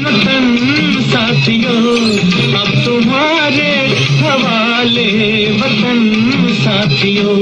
वतन साथियों अब तुम्हारे हवाले वतन साथियों।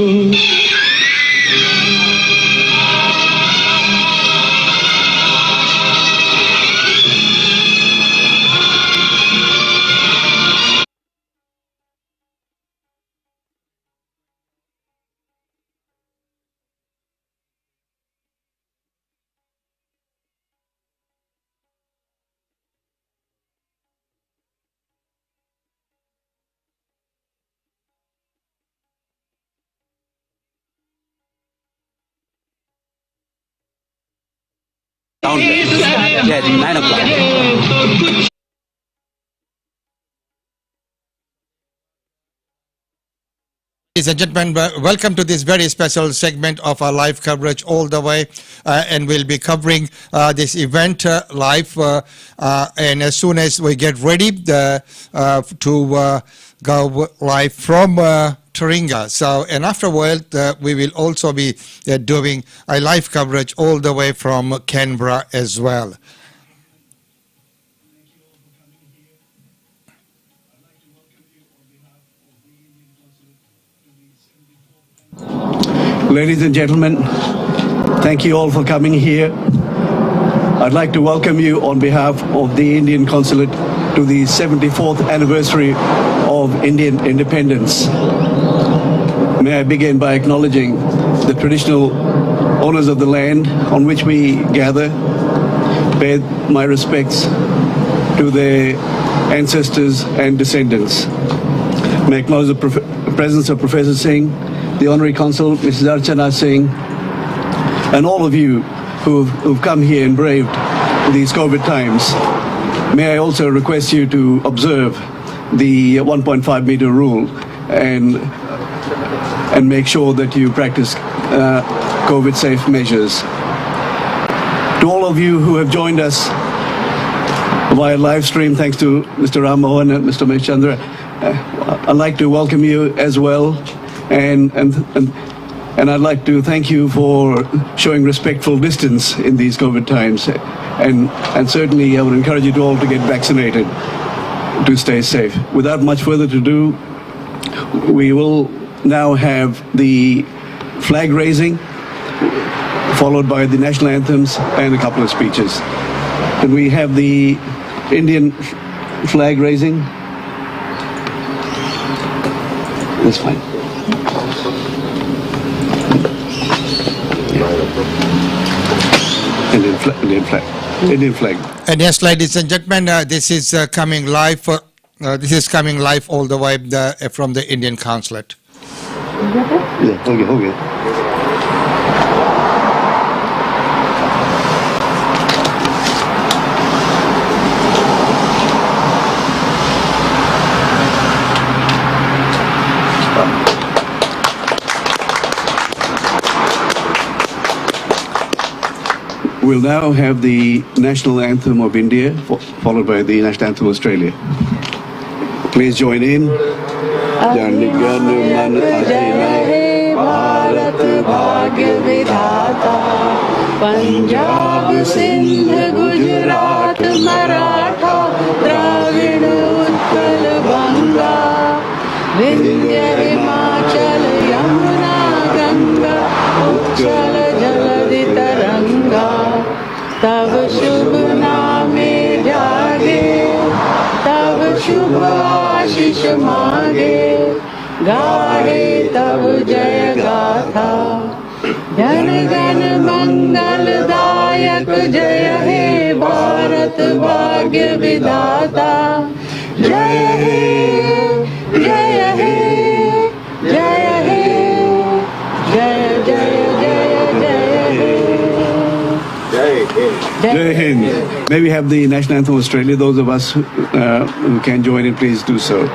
Yeah, 9 o'clock. Ladies and gentlemen, welcome to this very special segment of our live coverage all the way, and we'll be covering this event live, and as soon as we get ready to go live from Taringa. So, and afterward, we will also be doing a live coverage all the way from Canberra as well. Ladies and gentlemen, thank you all for coming here. I'd like to welcome you on behalf of the Indian Consulate to the 74th anniversary of Indian independence. May I begin by acknowledging the traditional owners of the land on which we gather, pay my respects to their ancestors and descendants. May I acknowledge the presence of Professor Singh, the Honorary Consul, Mrs. Archana Singh, and all of you who've come here and braved these COVID times. May I also request you to observe the 1.5 meter rule and make sure that you practice COVID safe measures. To all of you who have joined us via live stream, thanks to Mr. Ram Mohan and Mr. Mesh Chandra, I'd like to welcome you as well. And I'd like to thank you for showing respectful distance in these COVID times. And certainly I would encourage you to all to get vaccinated to stay safe. Without much further ado, we will now have the flag raising, followed by the national anthems and a couple of speeches. Can we have the Indian flag raising? That's fine. Indian flag. And yes, ladies and gentlemen, this is coming live. This is coming live all the way from the Indian Consulate. Yeah, okay. We'll now have the national anthem of India, followed by the national anthem of Australia. Please join in. Jai Bharat Bhagya Vidhata, Punjab Sindh Gujarat Maratha, Dravid Utkal Banga, Vindhya Himachal Yamuna Ganga, Uchchal Jaladi Taranga. तब शुभ नामे जागे, तब शुभ आशीष मांगे, गाहे तब जय गाथा, जन गण मंगल दायक जय हे भारत भाग्य विधाता, जय हे जय हे जय हे जय जय जय जय हे। Jai Hind. May we have the national anthem of Australia? Those of us who can join in, please do so.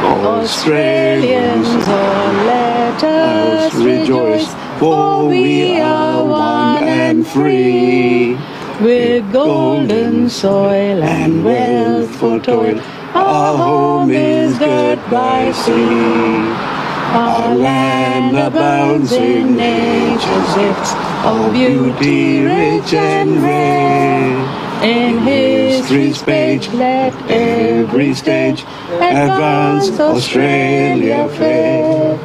Australians, all let us rejoice, for we are one and free. With golden soil and wealth for toil, our home is girt by sea. Our land abounds in nature's gifts, of beauty rich and rare. In history's page, let every stage advance Australia fair.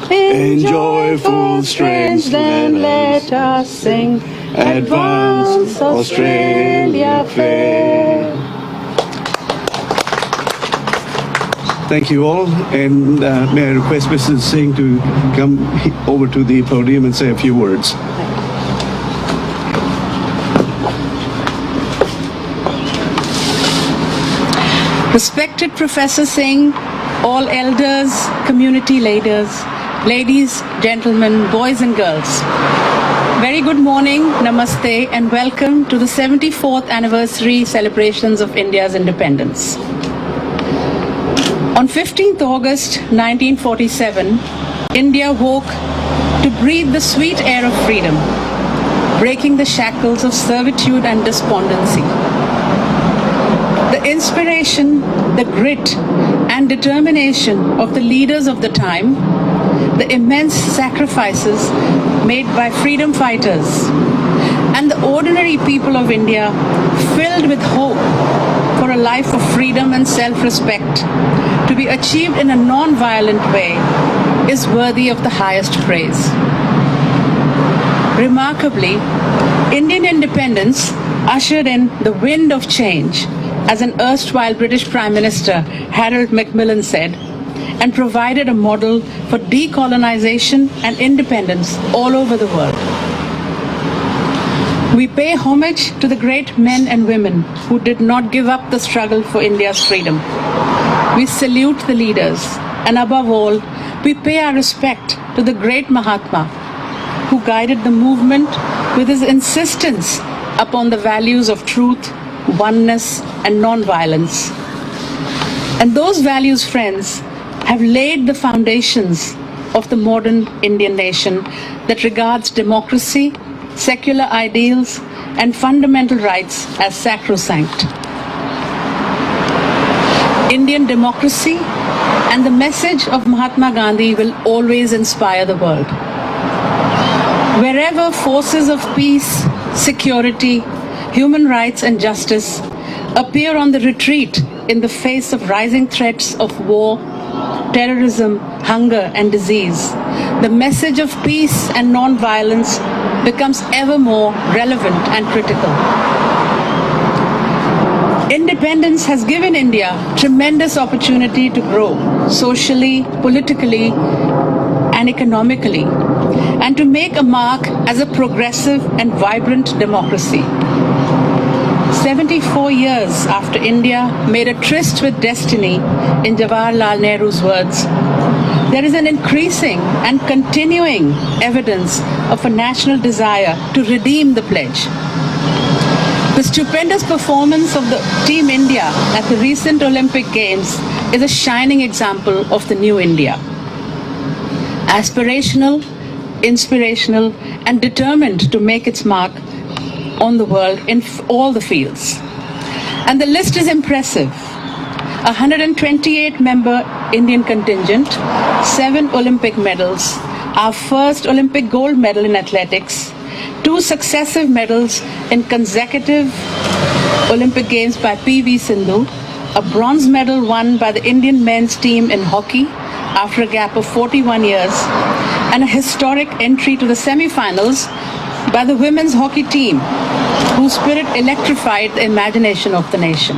In joyful strains then let us sing, advance Australia fair. Thank you all, and may I request Mrs. Singh to come over to the podium and say a few words. Respected Professor Singh, all elders, community leaders, ladies, gentlemen, boys and girls. Very good morning, namaste, and welcome to the 74th anniversary celebrations of India's independence. On 15th August 1947, India woke to breathe the sweet air of freedom, breaking the shackles of servitude and despondency. The inspiration, the grit, and determination of the leaders of the time, the immense sacrifices made by freedom fighters, and the ordinary people of India filled with hope for a life of freedom and self-respect to be achieved in a non-violent way is worthy of the highest praise. Remarkably, Indian independence ushered in the wind of change, as an erstwhile British Prime Minister Harold Macmillan said, and provided a model for decolonization and independence all over the world. We pay homage to the great men and women who did not give up the struggle for India's freedom. We salute the leaders, and above all, we pay our respect to the great Mahatma, who guided the movement with his insistence upon the values of truth, oneness, and non-violence. And those values, friends, have laid the foundations of the modern Indian nation that regards democracy, secular ideals, and fundamental rights as sacrosanct. Indian democracy and the message of Mahatma Gandhi will always inspire the world. Wherever forces of peace, security, human rights, and justice appear on the retreat in the face of rising threats of war, terrorism, hunger, and disease, the message of peace and non-violence becomes ever more relevant and critical. Independence has given India tremendous opportunity to grow socially, politically, and economically, and to make a mark as a progressive and vibrant democracy. 74 years after India made a tryst with destiny, in Jawaharlal Nehru's words, there is an increasing and continuing evidence of a national desire to redeem the pledge. The stupendous performance of the Team India at the recent Olympic Games is a shining example of the new India. Aspirational, inspirational, and determined to make its mark on the world in all the fields. And the list is impressive. 128-member Indian contingent, 7 Olympic medals, our first Olympic gold medal in athletics, 2 successive medals in consecutive Olympic Games by P.V. Sindhu, a bronze medal won by the Indian men's team in hockey after a gap of 41 years, and a historic entry to the semi-finals by the women's hockey team, whose spirit electrified the imagination of the nation.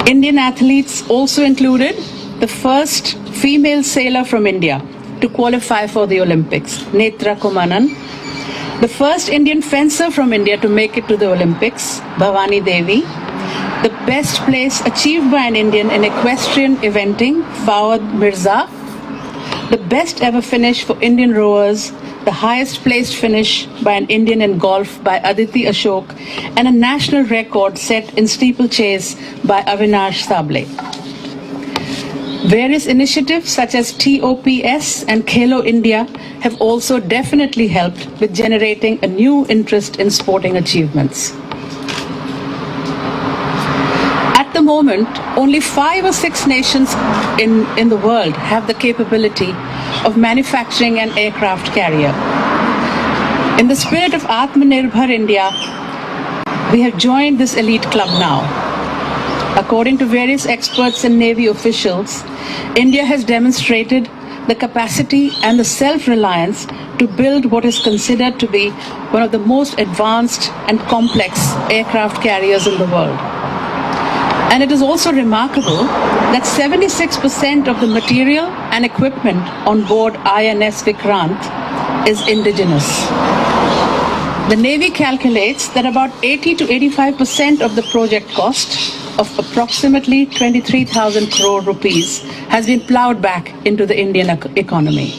Indian athletes also included the first female sailor from India to qualify for the Olympics, Netra Kumanan, the first Indian fencer from India to make it to the Olympics, Bhavani Devi, the best place achieved by an Indian in equestrian eventing, Fawad Mirza, the best ever finish for Indian rowers, the highest placed finish by an Indian in golf by Aditi Ashok, and a national record set in steeplechase by Avinash Sable. Various initiatives such as TOPS and Khelo India have also definitely helped with generating a new interest in sporting achievements. At the moment, only 5 or 6 nations in the world have the capability of manufacturing an aircraft carrier. In the spirit of Atmanirbhar India, We have joined this elite club now. According to various experts and Navy officials, India has demonstrated the capacity and the self-reliance to build what is considered to be one of the most advanced and complex aircraft carriers in the world. And it is also remarkable that 76% of the material and equipment on board INS Vikrant is indigenous. The Navy calculates that about 80 to 85% of the project cost of approximately 23,000 crore rupees has been plowed back into the Indian economy.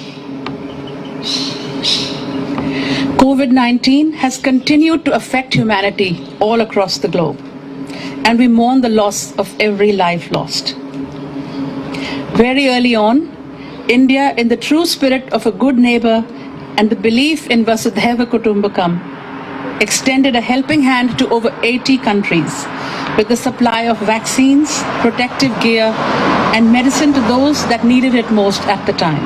COVID-19 has continued to affect humanity all across the globe, and we mourn the loss of every life lost. Very early on, India, in the true spirit of a good neighbor and the belief in Vasudhaiva Kutumbakam, extended a helping hand to over 80 countries with the supply of vaccines, protective gear, and medicine to those that needed it most at the time.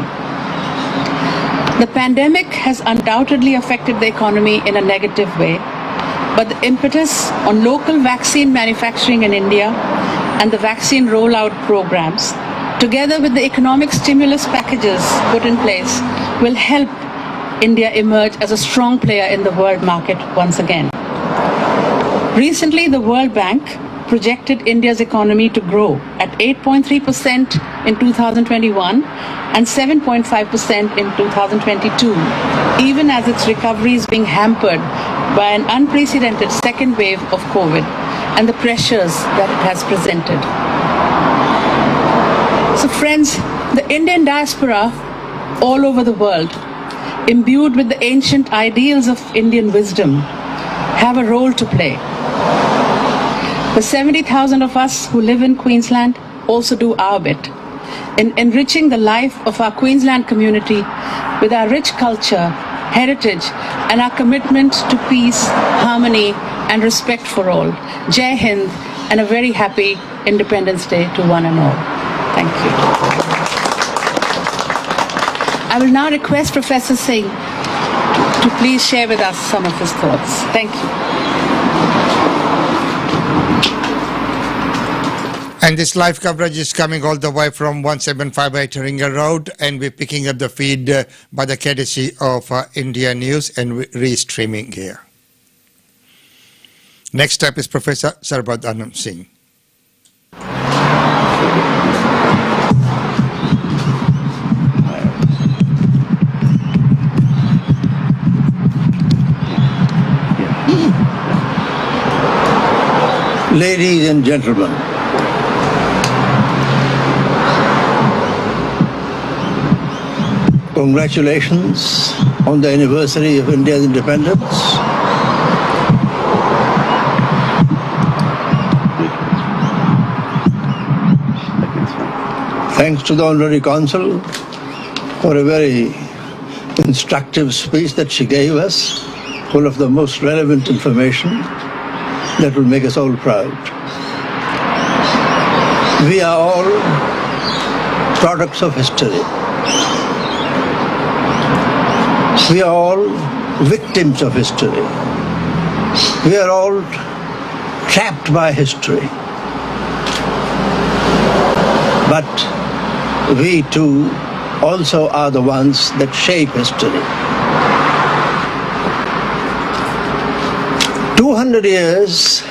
The pandemic has undoubtedly affected the economy in a negative way, but the impetus on local vaccine manufacturing in India and the vaccine rollout programs, together with the economic stimulus packages put in place, will help India emerge as a strong player in the world market once again. Recently, the World Bank projected India's economy to grow at 8.3% in 2021 and 7.5% in 2022, even as its recovery is being hampered by an unprecedented second wave of COVID and the pressures that it has presented. So friends, the Indian diaspora all over the world, imbued with the ancient ideals of Indian wisdom, have a role to play. The 70,000 of us who live in Queensland also do our bit in enriching the life of our Queensland community with our rich culture, heritage, and our commitment to peace, harmony, and respect for all. Jai Hind, and a very happy Independence Day to one and all. Thank you. I will now request Professor Singh to please share with us some of his thoughts. Thank you. And this live coverage is coming all the way from 1758 Ringa Road, and we're picking up the feed by the courtesy of India News, and re-streaming here. Next up is Professor Sarbad Anand Singh. Ladies and gentlemen, congratulations on the anniversary of India's independence. Thanks to the Honorary Consul for a very instructive speech that she gave us, full of the most relevant information that will make us all proud. We are all products of history. We are all victims of history. We are all trapped by history. But we too also are the ones that shape history. 200 years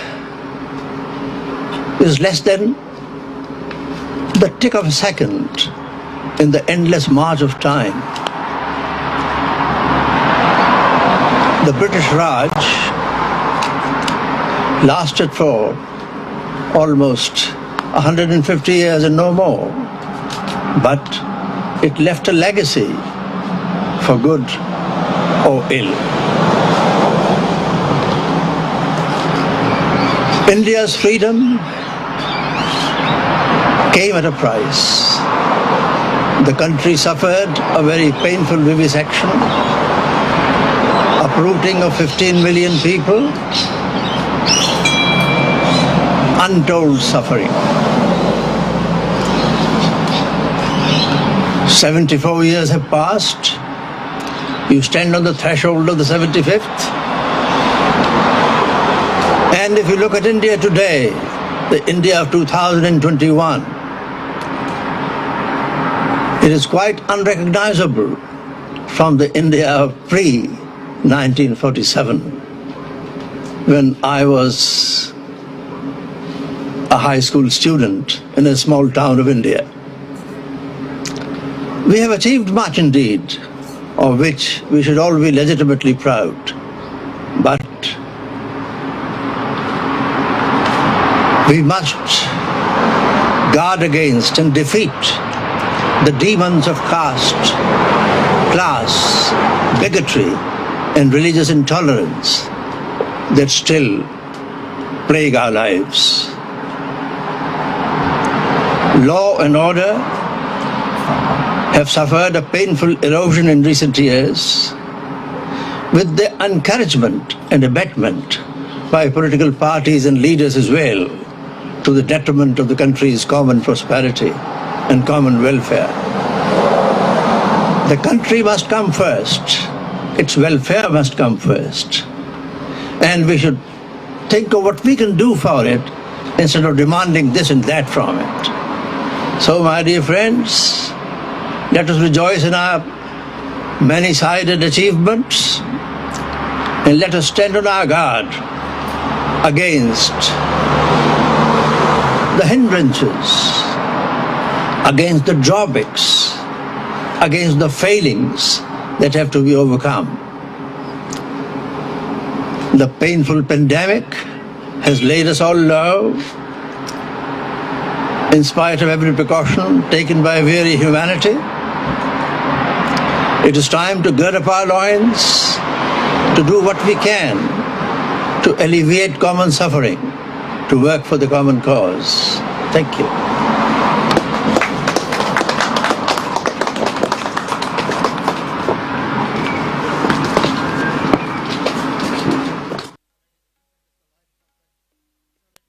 is less than the tick of a second in the endless march of time. The British Raj lasted for almost 150 years and no more, but it left a legacy for good or ill. India's freedom came at a price. The country suffered a very painful vivisection, uprooting of 15 million people, untold suffering. 74 years have passed. You stand on the threshold of the 75th, And if you look at India today, the India of 2021, it is quite unrecognizable from the India of pre-1947, when I was a high school student in a small town of India. We have achieved much indeed, of which we should all be legitimately proud. But we must guard against and defeat the demons of caste, class, bigotry, and religious intolerance that still plague our lives. Law and order have suffered a painful erosion in recent years, with the encouragement and abetment by political parties and leaders as well, to the detriment of the country's common prosperity and common welfare. The country must come first. Its welfare must come first. And we should think of what we can do for it instead of demanding this and that from it. So, my dear friends, let us rejoice in our many-sided achievements, and let us stand on our guard against the hindrances, against the drawbacks, against the failings that have to be overcome. The painful pandemic has laid us all low, in spite of every precaution taken by weary humanity. It is time to gird up our loins, to do what we can to alleviate common suffering, to work for the common cause. Thank you.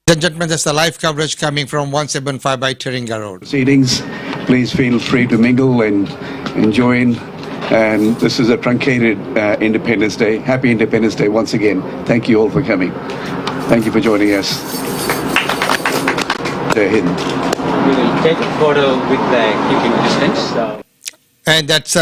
Ladies and gentlemen, that's the live coverage coming from 175 by Tiringa Road. Proceedings, please feel free to mingle and join. And this is a truncated Independence Day. Happy Independence Day once again. Thank you all for coming. Thank you for joining us. Jai Hind. We will take a photo with keeping distance. And that's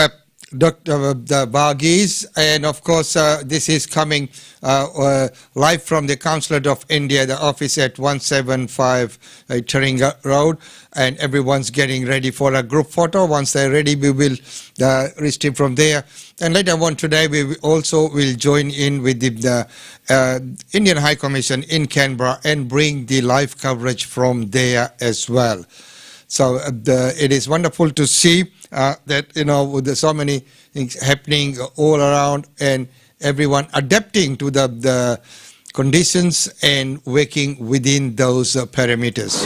Dr. the Varghese, and of course this is coming live from the Consulate of India, the office at 175 Tiringa Road, and everyone's getting ready for a group photo. Once they're ready, we will restream from there. And later on today, we also will join in with the Indian High Commission in Canberra and bring the live coverage from there as well. So it is wonderful to see that, you know, there's so many things happening all around and everyone adapting to the conditions and working within those parameters.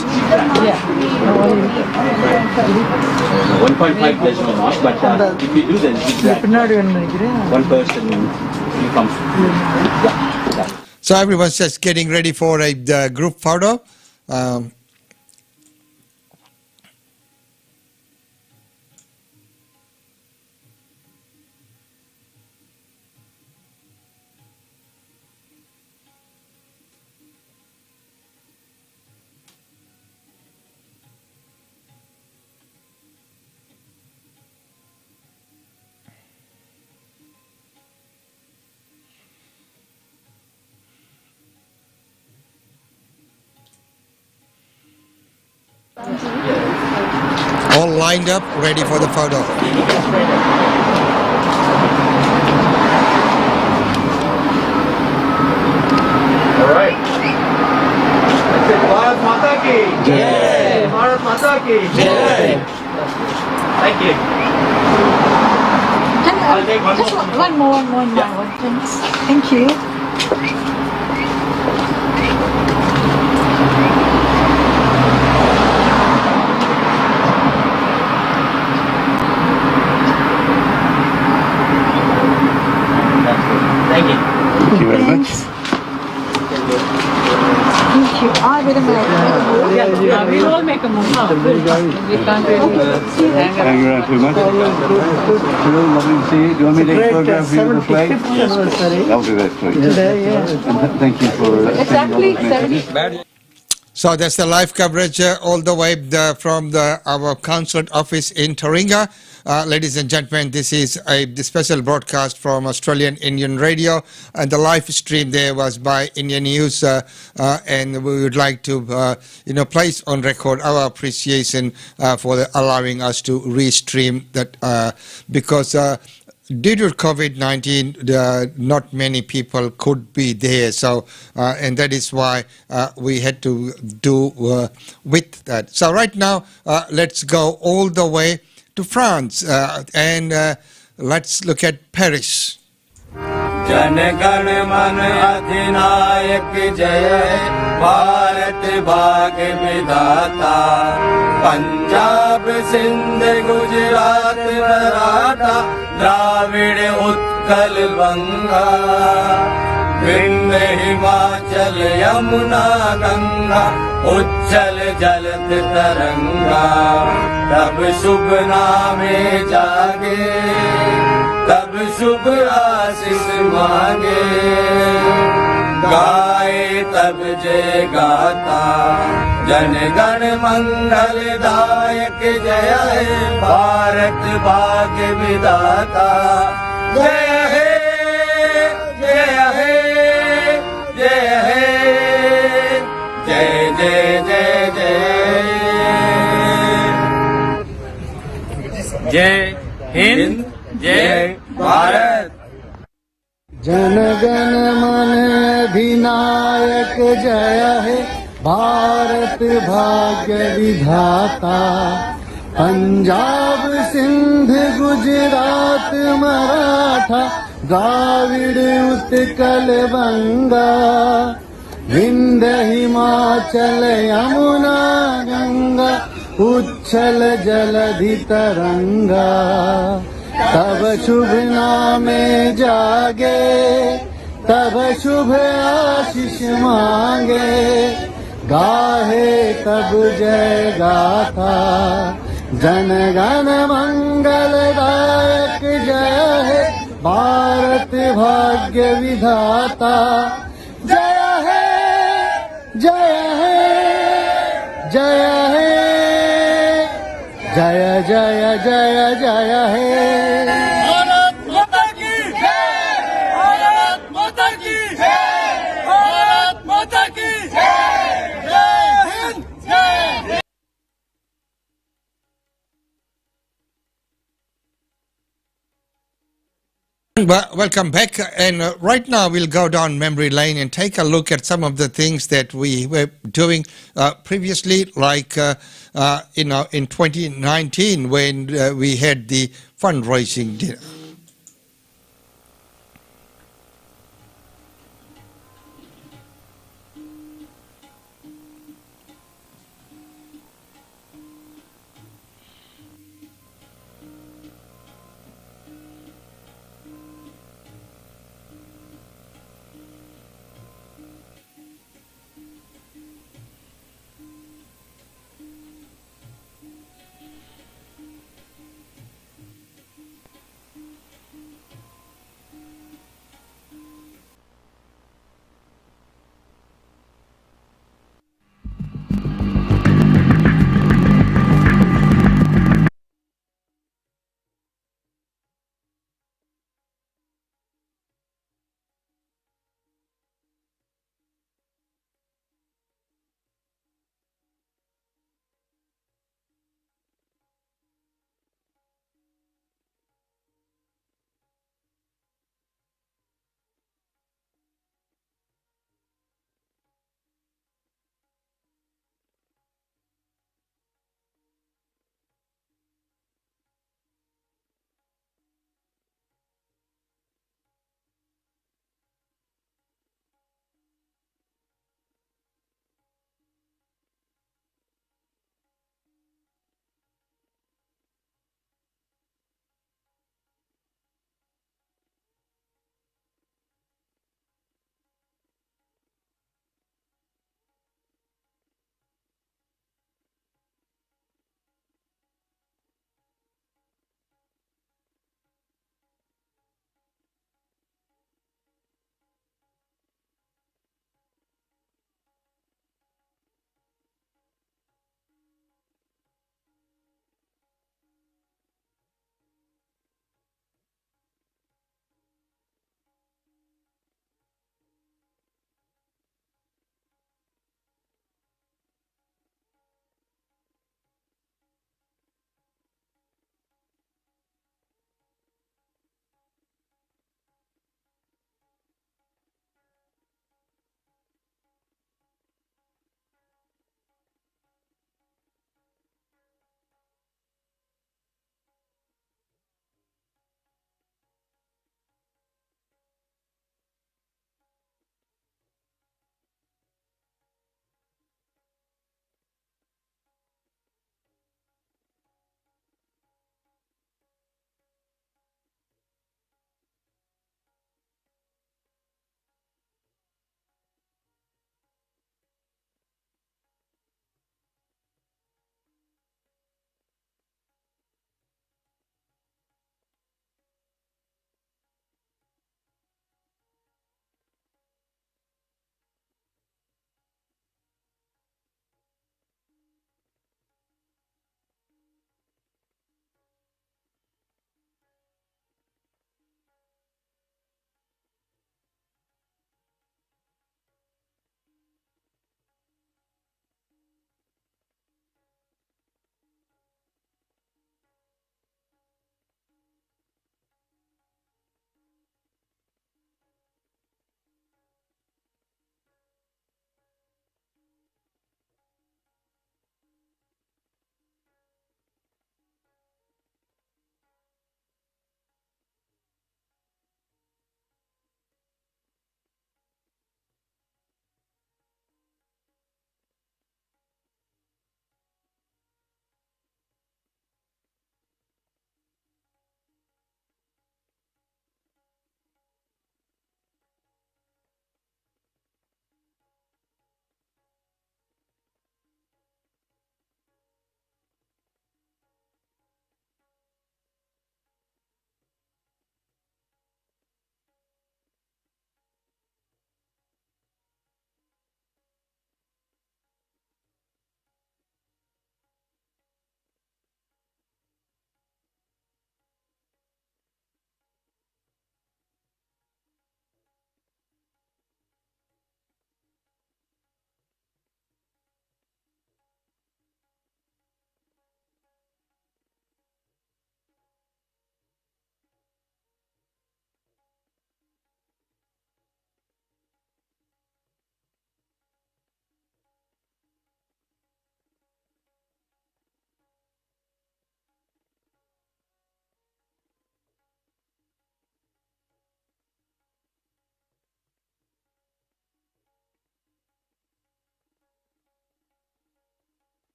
1.5 there's no mark, but if you do then one person comes. So everyone's just getting ready for a group photo. All lined up, ready for the photo. All right. That's it. Bharat Mata ki Jai. Bharat Mata ki Jai. Thank you. I'll take one Just more. one more. Thanks. Thank you. Thank you. Thank you very much. Thanks. Thank you. I better make We'll all make a movie. We can't really hang Thank you very much. Lovely to see you. Do you want me to take a photograph of you with the flag? That would be very sweet. And thank you for... Exactly 70. So that's the live coverage all the way from our consulate office in Taringa. Ladies and gentlemen, this is a special broadcast from Australian Indian Radio, and the live stream there was by Indian News, and we would like to, place on record our appreciation for allowing us to restream that because. Due to COVID-19, not many people could be there, so and that is why we had to do with that. So right now, let's go all the way to France and let's look at Paris. Jana Gana मन अधिनायक जय भारत भाग्य विधाता पंजाब सिंध गुजरात मराठा द्राविड़ उत्कल बंगा विंध्य हिमाचल यमुना गंगा उज्जल जलत तरंगा तब शुभ नामे जागे तब शुभ आशीष मांगे गाए तब जय गाता जन गण मंगल दायक जय हे भारत भाग्य विधाता जय हे जय हे जय हे जय जय जय जय जय हिंद जय भारत जन गण मन अधिनायक जय हे भारत भाग्य विधाता पंजाब सिंध गुजरात मराठा द्राविड़ उत्कल बंगा विंध्य हिमाचल यमुना गंगा उच्छल जलधि तरंगा तब शुभ नामे जागे तब शुभ आशीष मांगे गाहे तब जय गाथा जन गण मंगल दायक जय हे भारत भाग्य विधाता जय हे जय हे जय हे जय जय जय जय हे भारत माता की जय भारत माता की जय भारत माता की जय जय हिंद जय Welcome back, and right now we'll go down memory lane and take a look at some of the things that we were doing previously, like in 2019 when we had the fundraising dinner.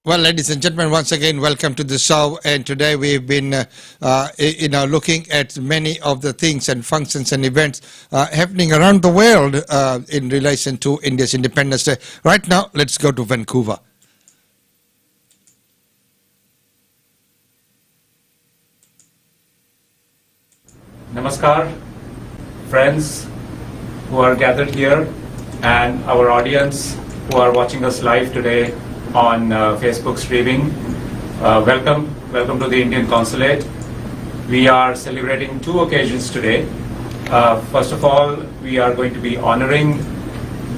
Well, ladies and gentlemen, once again, welcome to the show. And today we've been, looking at many of the things and functions and events happening around the world in relation to India's Independence Day. Right now, let's go to Vancouver. Namaskar, friends who are gathered here, and our audience who are watching us live today on Facebook streaming. Welcome to the Indian Consulate. We are celebrating two occasions today. First of all, we are going to be honoring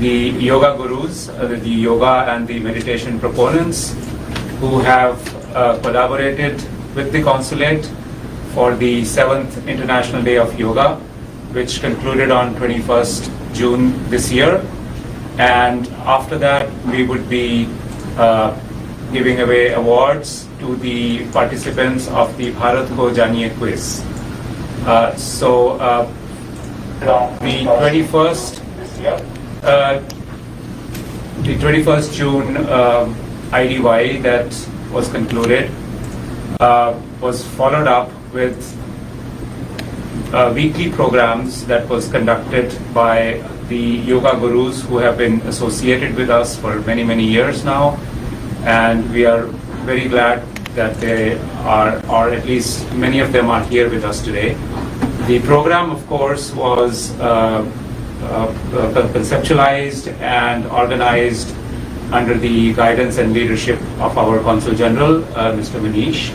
the yoga gurus, the yoga and the meditation proponents who have collaborated with the Consulate for the 7th International Day of Yoga, which concluded on 21st June this year. And after that, we would be giving away awards to the participants of the Bharat Ko Janiye quiz. The 21st June IDY that was concluded was followed up with weekly programs that was conducted by the yoga gurus who have been associated with us for many, many years now. And we are very glad that they are, or at least many of them are here with us today. The program, of course, was conceptualized and organized under the guidance and leadership of our Consul General, Mr. Manish.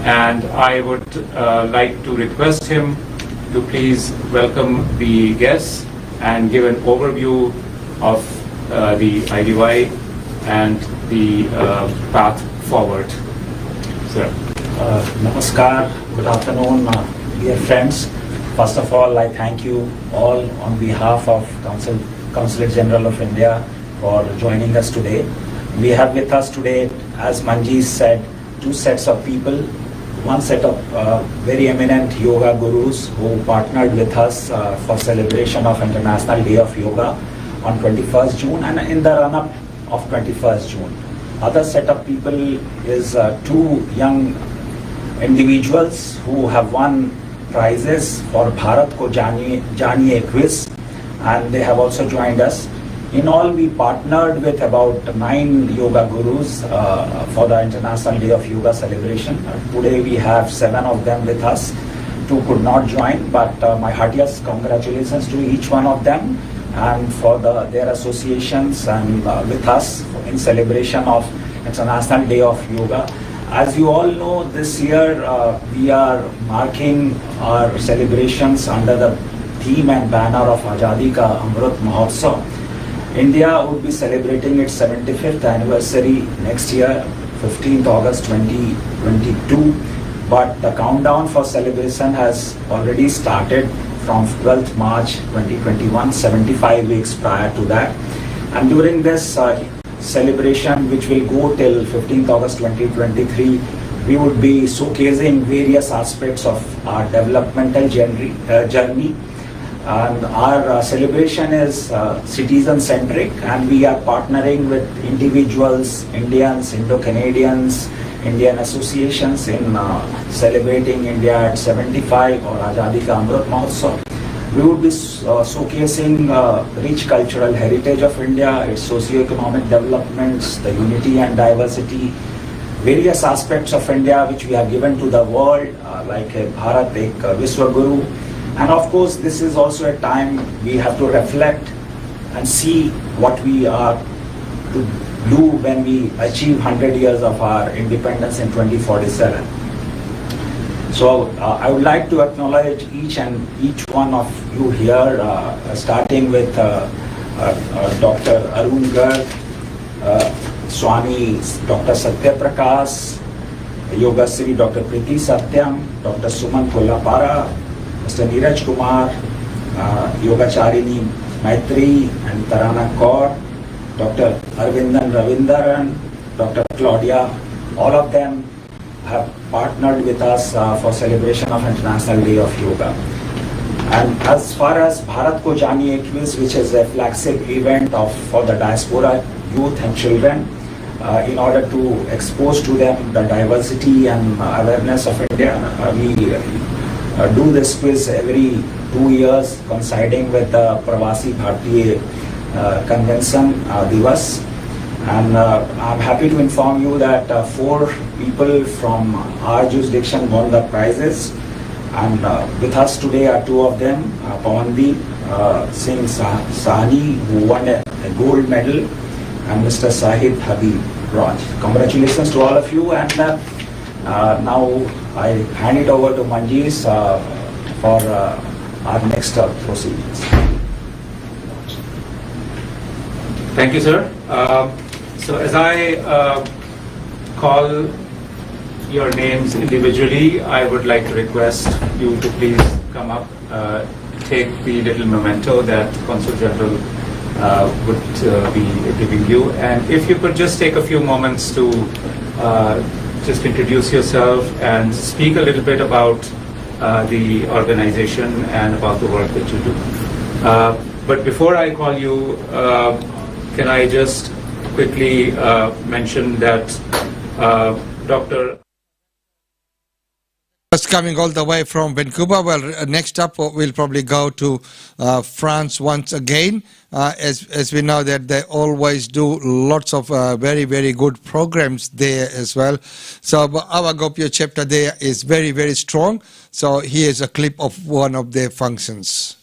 And I would like to request him to please welcome the guests and give an overview of the IDY and the path forward. Sir. Namaskar, good afternoon, dear friends. First of all, I thank you all on behalf of Consulate General of India for joining us today. We have with us today, as Manjeet said, two sets of people. One set of very eminent yoga gurus who partnered with us for celebration of International Day of Yoga on 21st June and in the run-up of 21st June. Other set of people is two young individuals who have won prizes for Bharat Ko Janiye quiz, and they have also joined us. In all, we partnered with about 9 yoga gurus for the International Day of Yoga celebration. Today we have 7 of them with us. 2 could not join, but my heartiest congratulations to each one of them and for their associations and with us in celebration of International Day of Yoga. As you all know, this year we are marking our celebrations under the theme and banner of Azadi Ka Amrit Mahotsav. India would be celebrating its 75th anniversary next year, 15th August 2022. But the countdown for celebration has already started from 12th March 2021, 75 weeks prior to that. And during this celebration, which will go till 15th August 2023, we would be showcasing various aspects of our developmental journey. And our celebration is citizen-centric, and we are partnering with individuals, Indians, Indo-Canadians, Indian associations in celebrating India at 75 or Azadi Ka Amrit Mahotsav. We would be showcasing rich cultural heritage of India, its socio-economic developments, the unity and diversity, various aspects of India which we have given to the world, like Bharat Ek Vishwaguru. And of course, this is also a time we have to reflect and see what we are to do when we achieve 100 years of our independence in 2047. So I would like to acknowledge each one of you here, starting with Dr. Arun Garg, Swami Dr. Satya Prakash, Yoga Sri Dr. Priti Satyam, Dr. Suman Kollapara, Mr. Neeraj Kumar, Yogacharini Maitri and Tarana Kaur, Dr. Arvindan Ravindaran, Dr. Claudia, all of them have partnered with us for celebration of International Day of Yoga. And as far as Bharat Ko Janiye quiz, which is a flagship event for the diaspora youth and children, in order to expose to them the diversity and awareness of India. We do this quiz every 2 years, coinciding with the Pravasi Bharatiya Convention Divas. And I'm happy to inform you that 4 people from our jurisdiction won the prizes. And with us today are 2 of them, Pawandeep Singh Sahni, who won a gold medal, and Mr. Sahid Habib Raj. Congratulations to all of you. And now I hand it over to Manjeet for our next proceedings. Thank you, sir. So as I call your names individually, I would like to request you to please come up, take the little memento that Consul General would be giving you. And if you could just take a few moments to just introduce yourself and speak a little bit about the organization and about the work that you do. But before I call you, can I just quickly mention that Dr. Just coming all the way from Vancouver. Well, next up we'll probably go to France once again, as we know that they always do lots of very, very good programs there as well. So our Gopio chapter there is very, very strong. So here's a clip of one of their functions.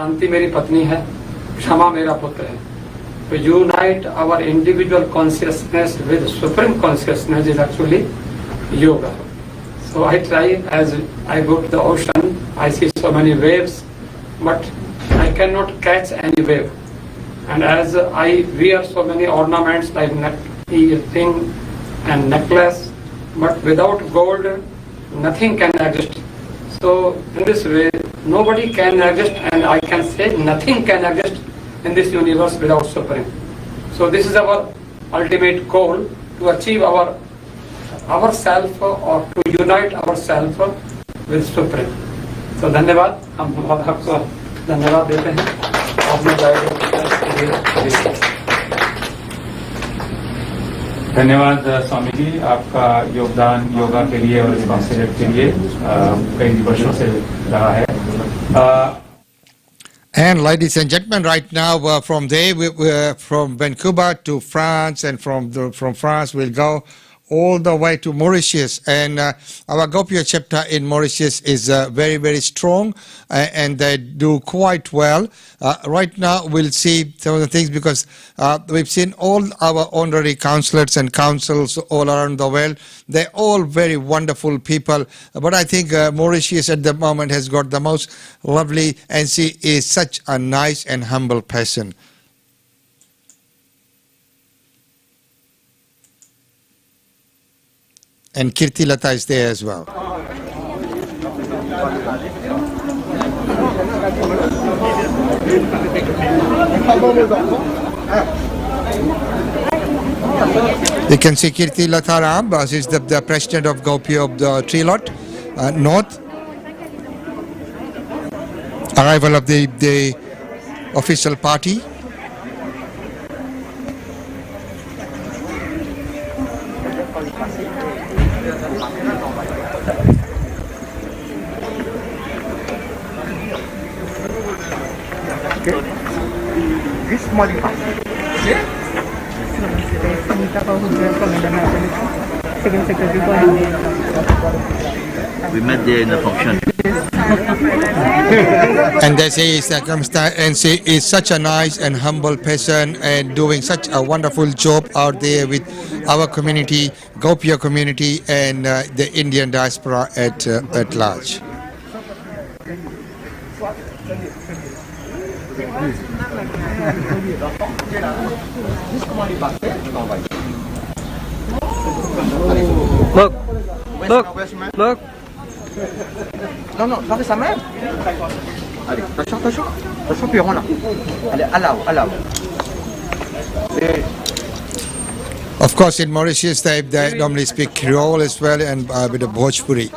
शांति मेरी पत्नी है, क्षमा मेरा पुत्र है. To unite our individual consciousness with supreme consciousness is actually yoga. So I try, as I go to the ocean, I see so many waves, but I cannot catch any wave. And as I wear so many ornaments like ring and necklace, but without gold, nothing can exist. So in this way, nobody can exist, and I can say nothing can exist in this universe without Supreme. So this is our ultimate goal, to achieve our self or to unite ourselves with Supreme. So धन्यवाद, हम आपको धन्यवाद देते हैं. आपने धन्यवाद स्वामी जी, आपका योगदान योगा के लिए और इस कॉन्सेप्ट के लिए कई वर्षों से रहा है। And ladies and gentlemen, right now from there, from Vancouver to France, and from France we'll go all the way to Mauritius. And our Gopya chapter in Mauritius is very, very strong, and they do quite well. Right now we'll see some of the things, because we've seen all our honorary councillors and councils all around the world. They're all very wonderful people. But I think Mauritius at the moment has got the most lovely, and she is such a nice and humble person. And Kirti Lata is there as well. You can see Kirti Lata Ram, she's the president of Gopya of the Trilot North. Arrival of the official party. We met there in the function. And they say circumstance, and she is such a nice and humble person, and doing such a wonderful job out there with our community, Gopya community, and the Indian diaspora at large. Look. Non, fais ça même. Allez, attention, puis on là. Allez, allow. Of course, in Mauritius, they normally speak Creole as well, and with the Bhojpuri.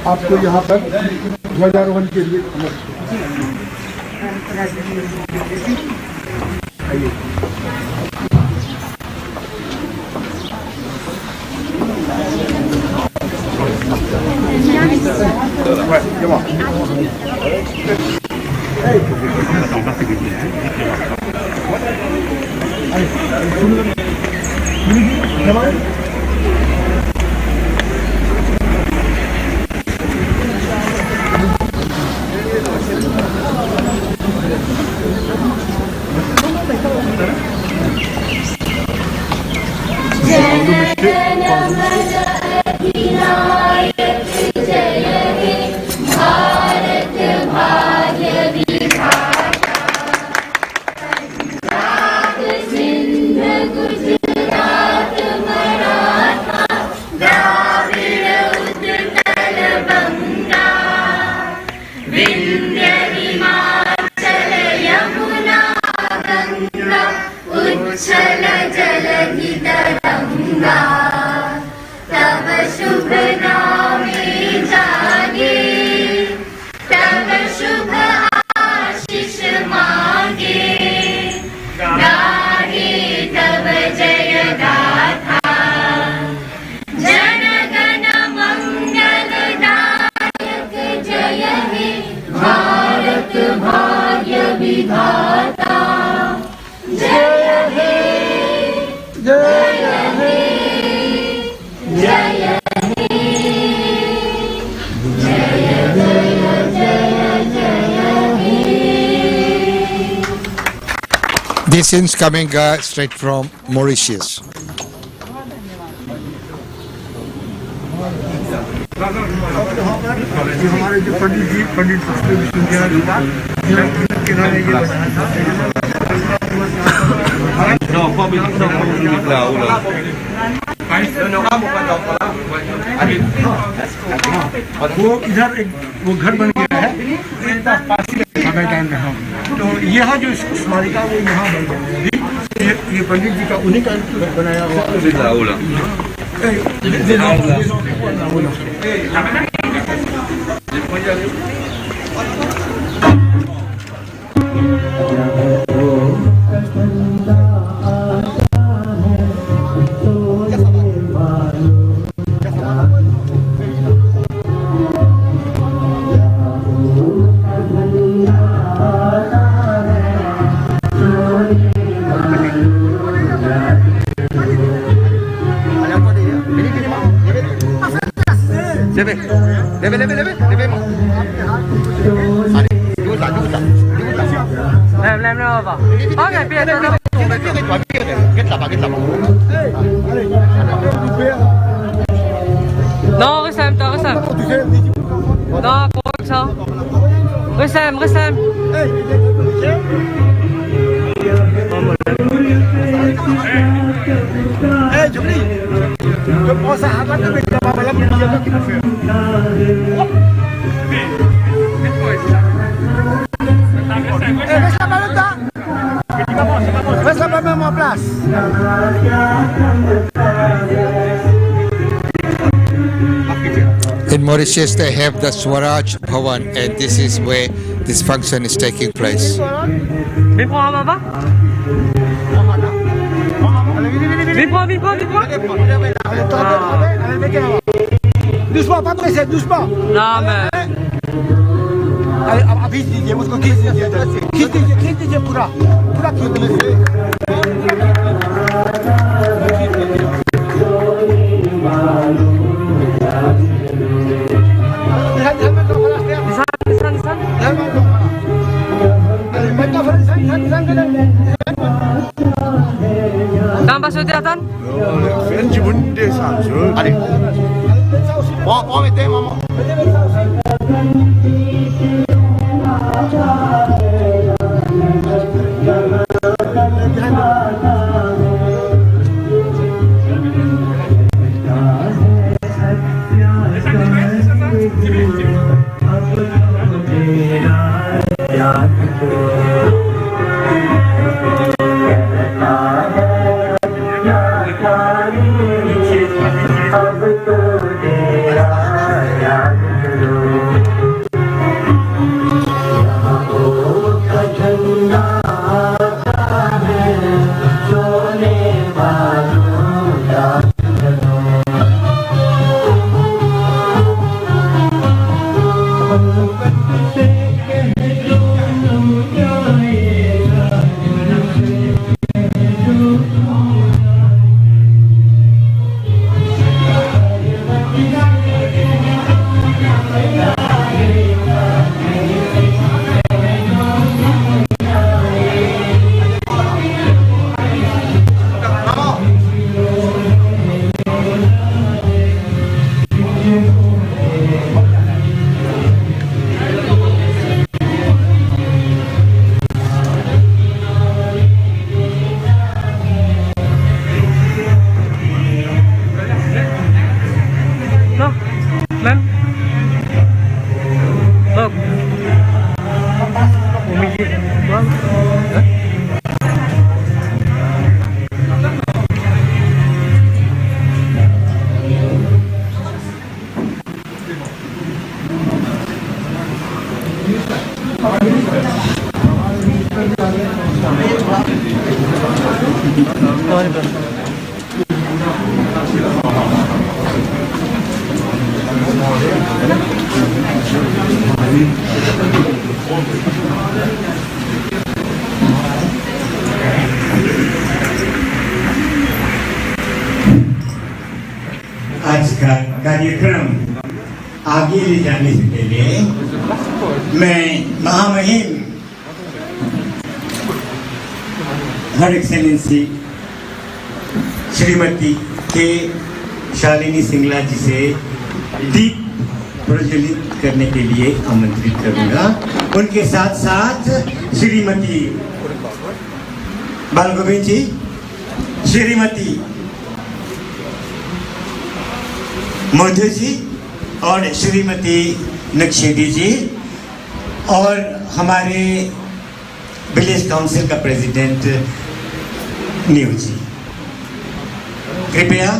आपको यहाँ पर ध्वजारोहण के लिए This is coming straight from Mauritius. हमारे जो पंडित जी पंडित वो इधर एक वो घर बन गया है टाइम में। हम तो यहाँ जो स्मारिका वो यहाँ बन गया है। ये पंडित जी का उन्हीं का बनाया हुआ Non, Rissam, t'as Rissam. Non, pour ça. Rissam, Rissam. Hey, Jubli, je prends ça à la avec la maman là qui fait. Reste la balle là. Reste la balle en place. In Mauritius, they have the Swaraj Bhavan, and this is where this function is taking place. Viens prendre un baba. Viens prends. Doucement, pas pressé, doucement. Non, mais... Allez, avise Didier, moi je quitte Didier pour là. Pour là, quitte Didier. Tan pas sauter, Tan? Allez. Bon, mettez, maman. आज का कार्यक्रम आगे ले जाने से पहले मैं महामहिम हर एक्सेलेंसी श्रीमती के शालिनी सिंगला जी से दीप प्रज्वलित करने के लिए आमंत्रित करूंगा। उनके साथ साथ श्रीमती बालगोविंद जी, श्रीमती मधु जी और श्रीमती नक्शेदी जी और हमारे विलेज काउंसिल का प्रेसिडेंट न्यू जी, कृपया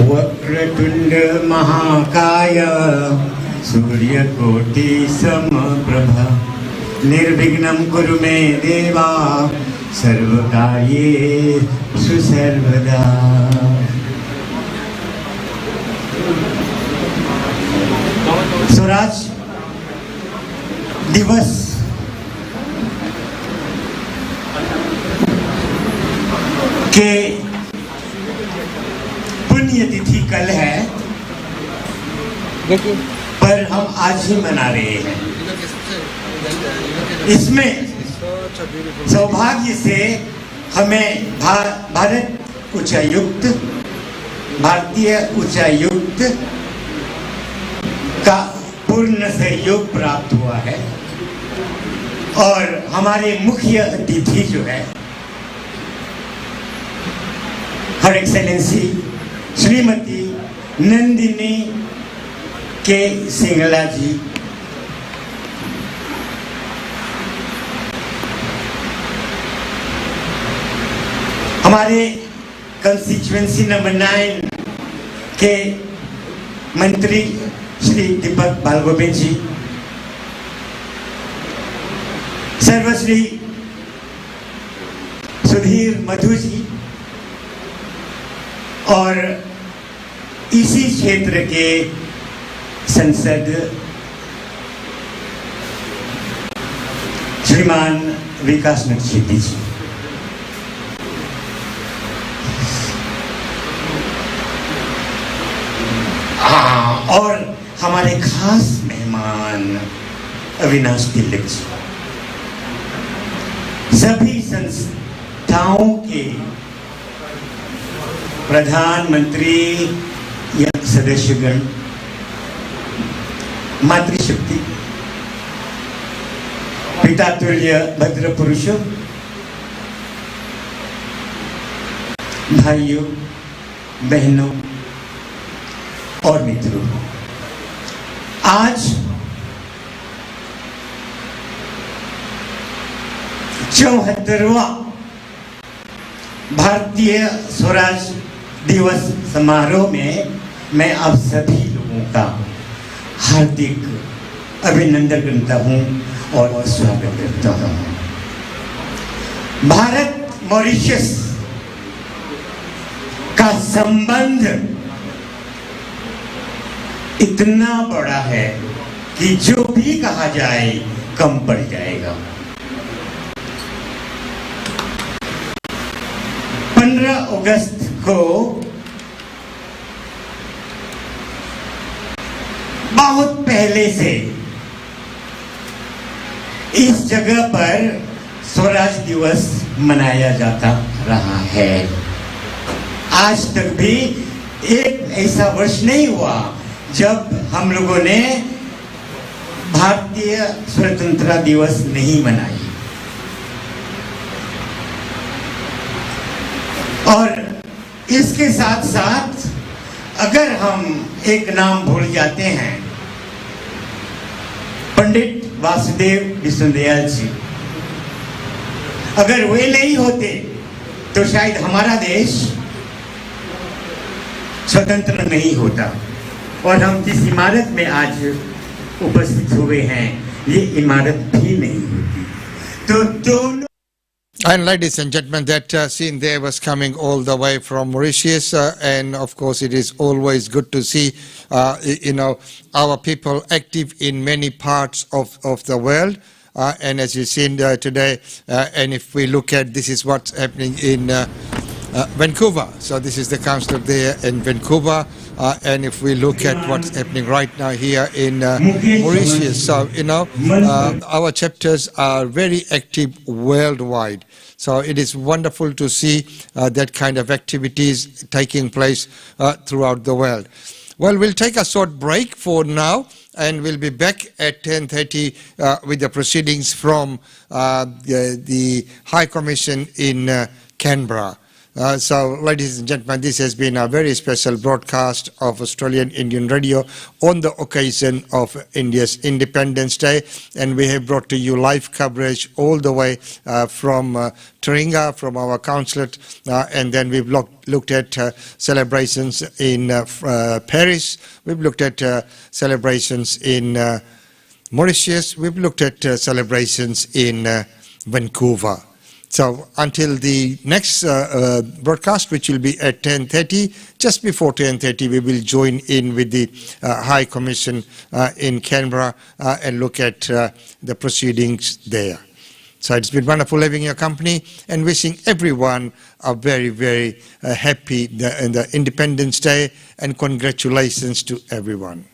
वक्रतुंड महाकाय सूर्यकोटि समप्रभा निर्विघ्नं कुरु मे देवा सर्वकार्येषु सर्वदा। स्वराज दिवस के पुण्य तिथि कल है, पर हम आज ही मना रहे हैं। इसमें सौभाग्य से हमें भारत उच्चायुक्त, भारतीय उच्चायुक्त का पूर्ण सहयोग प्राप्त हुआ है और हमारे मुख्य अतिथि जो है हर एक्सेलेंसी श्रीमती नंदिनी के सिंगला जी, हमारे कंस्टिट्यूएंसी नंबर 9 के मंत्री श्री दीपक बालगोविंद जी, सर्वश्री सुधीर मधु जी और इसी क्षेत्र के संसद श्रीमान विकास नक्शेदी जी, और हमारे खास मेहमान अविनाश तिलक जी, सभी संस्थाओं के प्रधानमंत्री या सदस्यगण, मातृशक्ति, पिता तुल्य भद्र पुरुषों, भाइयों बहनों और मित्रों, आज 74वां भारतीय स्वराज दिवस समारोह में मैं आप सभी लोगों का हार्दिक अभिनंदन करता हूं और स्वागत करता हूं। भारत मॉरिशस का संबंध इतना बड़ा है कि जो भी कहा जाए कम पड़ जाएगा। 15 अगस्त को बहुत पहले से इस जगह पर स्वराज दिवस मनाया जाता रहा है। आज तक भी एक ऐसा वर्ष नहीं हुआ जब हम लोगों ने भारतीय स्वतंत्रता दिवस नहीं मनाई। और इसके साथ साथ अगर हम एक नाम भूल जाते हैं, पंडित वासुदेव विष्णुदयाल जी, अगर वे नहीं होते तो शायद हमारा देश स्वतंत्र नहीं होता और हम जिस इमारत में आज उपस्थित हुए हैं ये इमारत भी नहीं होती। तो दोनों And ladies and gentlemen, that scene there was coming all the way from Mauritius, and of course it is always good to see, our people active in many parts of the world. And as you've seen today, and if we look at, this is what's happening in Vancouver. So this is the council there in Vancouver. And if we look at what's happening right now here in Mauritius, so, our chapters are very active worldwide. So it is wonderful to see that kind of activities taking place throughout the world. Well, we'll take a short break for now, and we'll be back at 10:30 with the proceedings from the High Commission in Canberra. So, ladies and gentlemen, this has been a very special broadcast of Australian Indian Radio on the occasion of India's Independence Day, and we have brought to you live coverage all the way from Taringa, from our consulate, and then we've looked at celebrations in Paris, we've looked at celebrations in Mauritius, we've looked at celebrations in Vancouver. So until the next broadcast, which will be at 10:30, just before 10:30, we will join in with the High Commission in Canberra and look at the proceedings there. So it's been wonderful having your company and wishing everyone a very, very happy the Independence Day, and congratulations to everyone.